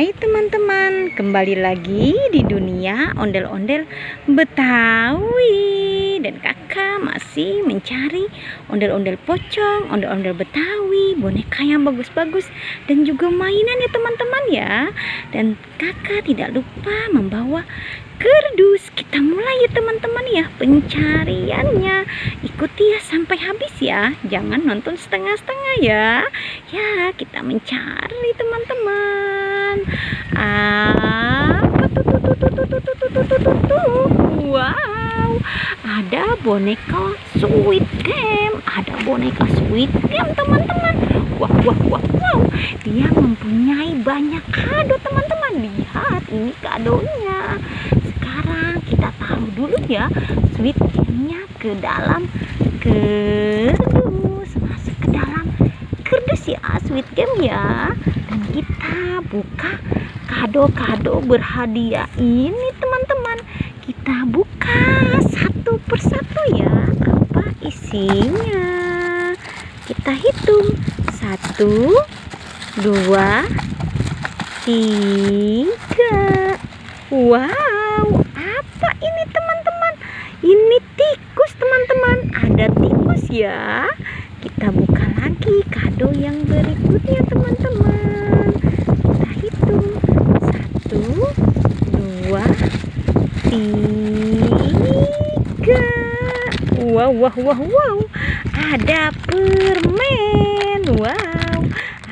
Hai teman-teman, kembali lagi di dunia ondel-ondel Betawi. Dan kakak masih mencari ondel-ondel pocong, ondel-ondel Betawi, boneka yang bagus-bagus, dan juga mainan ya teman-teman ya. Dan kakak tidak lupa membawa kardus. Kita mulai ya teman-teman ya pencariannya. Ikuti ya sampai habis ya, jangan nonton setengah-setengah ya. Ya, kita mencari teman-teman. Apa tuh. Wow, ada boneka Squid Game. Ada boneka Squid Game teman-teman. Wow, dia mempunyai banyak kado teman-teman. Lihat ini kadonya. Sekarang kita taruh dulu ya Squid Game-nya ke dalam kardus. Masuk ke dalam kardus ya Squid Game ya. Dan kita buka kado-kado berhadiah ini teman-teman. Kita buka satu persatu ya. Apa isinya? Kita hitung. 1, 2, 3. Wow, apa ini teman-teman? Ini tikus teman-teman. Ada tikus ya. Kita buka lagi kado yang berikutnya teman-teman. Kita hitung. 1, 2, 3. Wow. Ada permen. Wow,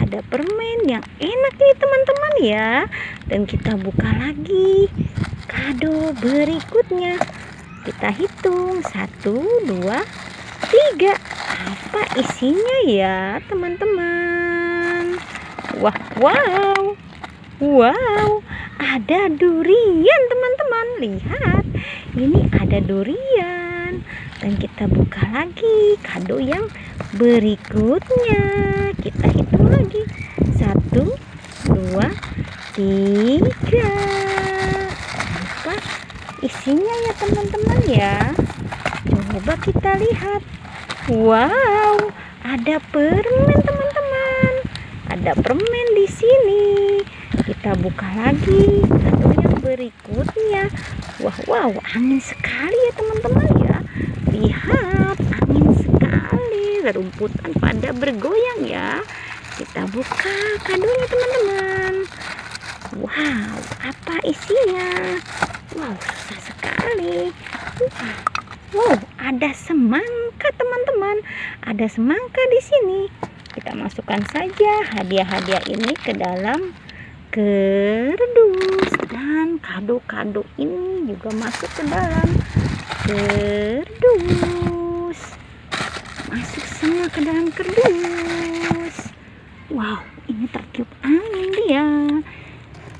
ada permen yang enak nih teman-teman ya. Dan kita buka lagi kado berikutnya. Kita hitung. 1, 2, 3. Apa isinya ya teman-teman? Wow, ada durian teman-teman. Lihat, ini ada durian. Dan kita buka lagi kado yang berikutnya. Kita hitung lagi. 1, 2, 3. Apa isinya ya teman-teman ya? Coba kita lihat. Wow, ada permen teman-teman. Ada permen di sini. Kita buka lagi kado yang berikutnya. Wow, angin sekali ya teman-teman ya. Lihat, angin sekali. Rumputan pada bergoyang ya. Kita buka kadonya teman-teman. Wow, apa isinya? Wow, susah sekali. Wow, ada semangka teman-teman. Ada semangka di sini. Kita masukkan saja hadiah-hadiah ini ke dalam kardus. Dan kado-kado ini juga masuk ke dalam kardus. Masuk semua ke dalam kardus. Wow, ini tertiup angin dia.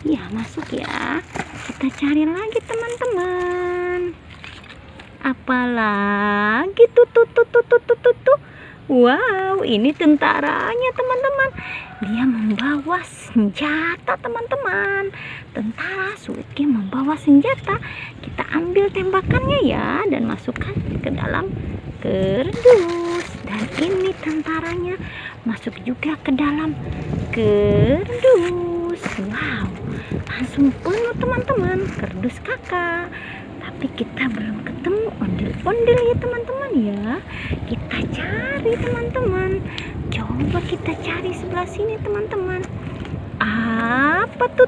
Ya, masuk ya. Kita cari lagi teman-teman. Apalagi tuh. Wow, ini tentaranya teman-teman. Dia membawa senjata teman-teman. Tentara Squid Game membawa senjata. Kita ambil tembakannya ya dan masukkan ke dalam kardus. Dan ini tentaranya masuk juga ke dalam kardus. Wow, langsung penuh teman-teman kardus kakak. Tapi kita belum ketemu ondel-ondel ya teman-teman ya. Kita cari teman-teman. Coba kita cari sebelah sini teman-teman. Apa tuh.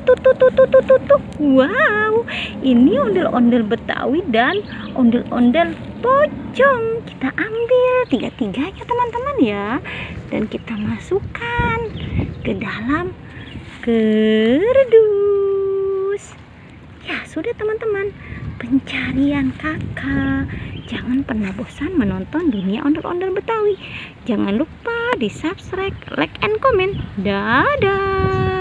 Wow, ini ondel-ondel Betawi dan ondel-ondel pocong. Kita ambil tiga-tiganya teman-teman ya. Dan kita masukkan ke dalam kardus. Ya sudah teman-teman, pencarian kakak. Jangan pernah bosan menonton dunia ondel-ondel Betawi. Jangan lupa di subscribe, like, and comment. Dadah.